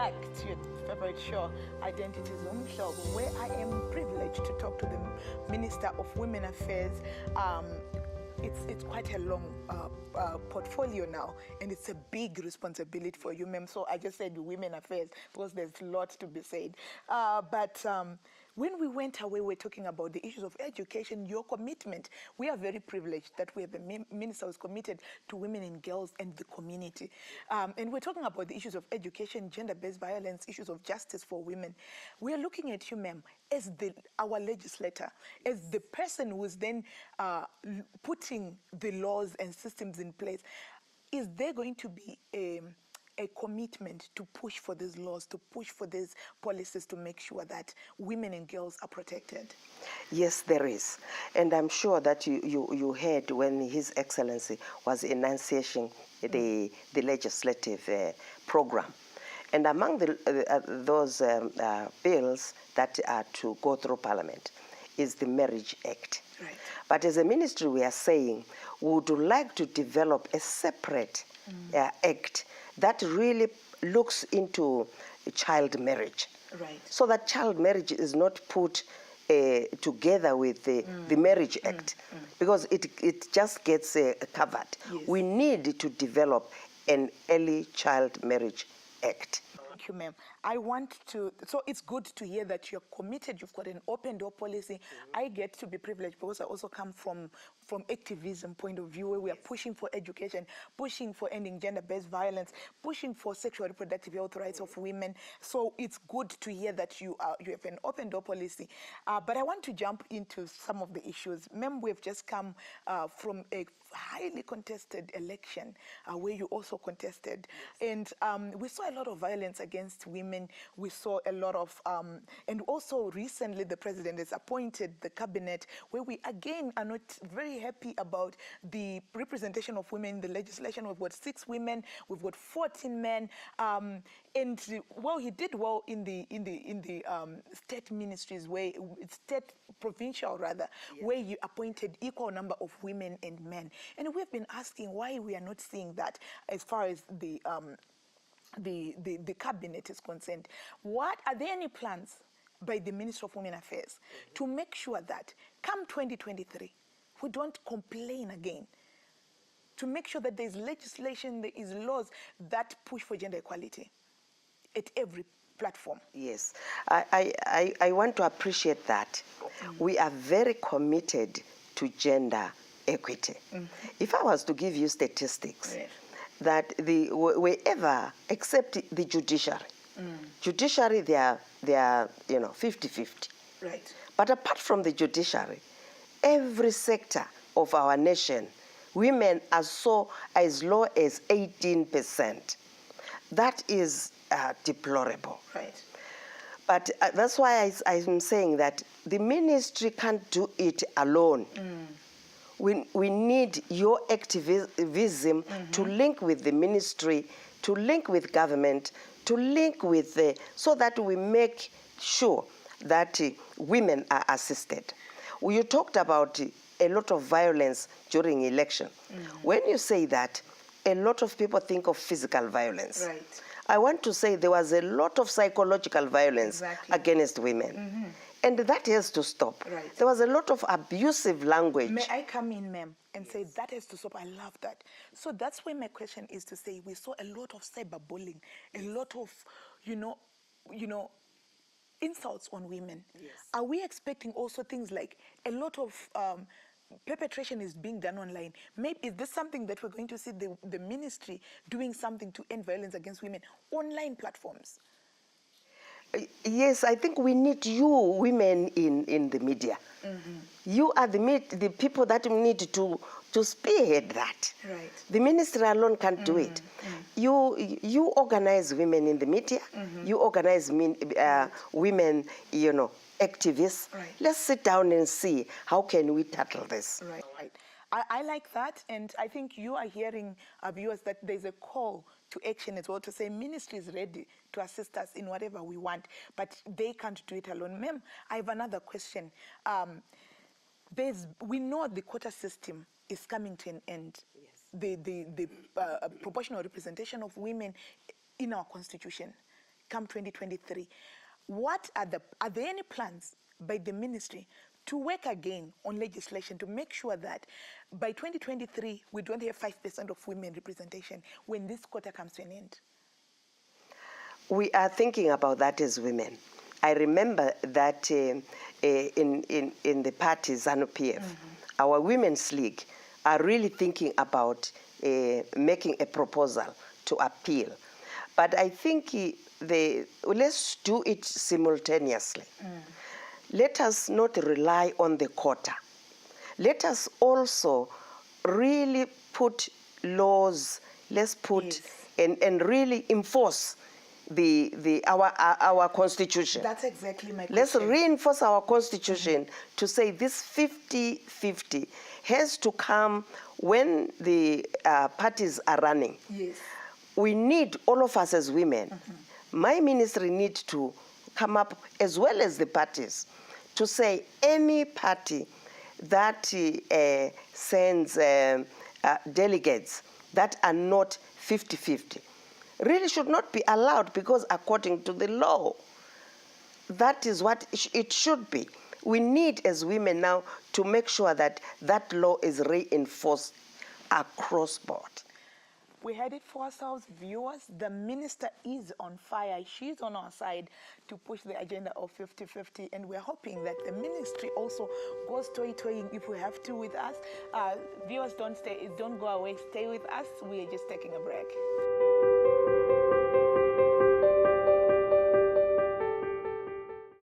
back to your favorite show, Identities Umhlobo, where I am privileged to talk to the Minister of Women Affairs. It's quite a long portfolio now, and it's a big responsibility for you, ma'am. So I just said Women Affairs because there's lots to be said. When we went away, we were talking about the issues of education, your commitment. We are very privileged that we have a minister who's committed to women and girls and the community. And we're talking about the issues of education, gender-based violence, issues of justice for women. We are looking at you, ma'am, as our legislator, as the person who is then putting the laws and systems in place. Is there going to be a commitment to push for these laws, to push for these policies to make sure that women and girls are protected? Yes, there is. And I'm sure that you heard when His Excellency was enunciating the legislative program. And among those bills that are to go through Parliament is the Marriage Act. Right. But as a ministry, we are saying we would like to develop a separate act that really looks into child marriage. Right. So that child marriage is not put together with the Marriage Act, because it just gets covered. Yes. We need to develop an early child marriage act. Thank you, ma'am. I want to, so it's good to hear that you're committed, you've got an open door policy. I get to be privileged because I also come from activism point of view, where we are pushing for education, pushing for ending gender-based violence, pushing for sexual reproductive health rights of women. So it's good to hear that you have an open door policy. But I want to jump into some of the issues. Ma'am, we've just come from a highly contested election where you also contested. And we saw a lot of violence against women. We saw a lot of, and also recently the president has appointed the cabinet, where we again are not very happy about the representation of women in the legislation. We've got 6 women, we've got 14 men, and well, he did well in the state ministries, where provincial rather, where you appointed equal number of women and men. And we've been asking why we are not seeing that as far as the cabinet is concerned. What are there any plans by the Minister of Women Affairs to make sure that come 2023 we don't complain again, to make sure that there's legislation, there is laws that push for gender equality at every platform? Yes, I want to appreciate that. We are very committed to gender equity. If I was to give you statistics, that wherever, except the judiciary, judiciary they are 50-50. Right. But apart from the judiciary, every sector of our nation, women are as low as 18%. That is deplorable. Right. But that's why I'm saying that the ministry can't do it alone. We need your activism to link with the ministry, to link with government, to link with so that we make sure that women are assisted. You talked about a lot of violence during election. When you say that, a lot of people think of physical violence. Right. I want to say there was a lot of psychological violence against women. And that has to stop. Right. There was a lot of abusive language. May I come in, ma'am, and say that has to stop? I love that. So that's where my question is to say we saw a lot of cyberbullying, a lot of, insults on women. Yes. Are we expecting also things like a lot of perpetration is being done online? Maybe is this something that we're going to see the ministry doing something to end violence against women, online platforms? Yes, I think we need you women in the media. You are the people that need to spearhead that. Right. The ministry alone can't do it. You organize women in the media. You organize women, activists. Right. Let's sit down and see how can we tackle this. Right. Right. I like that, and I think you are hearing, viewers, that there's a call to action as well, to say ministry is ready to assist us in whatever we want, but they can't do it alone. Ma'am, I have another question. We know the quota system is coming to an end. Yes. The proportional representation of women in our constitution come 2023, are there any plans by the ministry to work again on legislation to make sure that by 2023 we don't have 5% of women representation when this quota comes to an end? We are thinking about that as women. I remember that in the party ZANU-PF, our Women's League are really thinking about making a proposal to appeal. But I think let's do it simultaneously. Let us not rely on the quota. Let us also really put laws, let's put, and really enforce our constitution. That's exactly my question. Let's reinforce our constitution to say this 50-50 has to come when the parties are running. Yes. We need, all of us as women, my ministry need to come up, as well as the parties, to say any party that sends delegates that are not 50-50 really should not be allowed, because according to the law, that is what it should be. We need, as women now, to make sure that that law is reinforced across board. We heard it for ourselves, viewers. The minister is on fire. She's on our side to push the agenda of 50-50, and we're hoping that the ministry also goes toy-toying if we have to with us. Viewers, don't go away. Stay with us. We are just taking a break.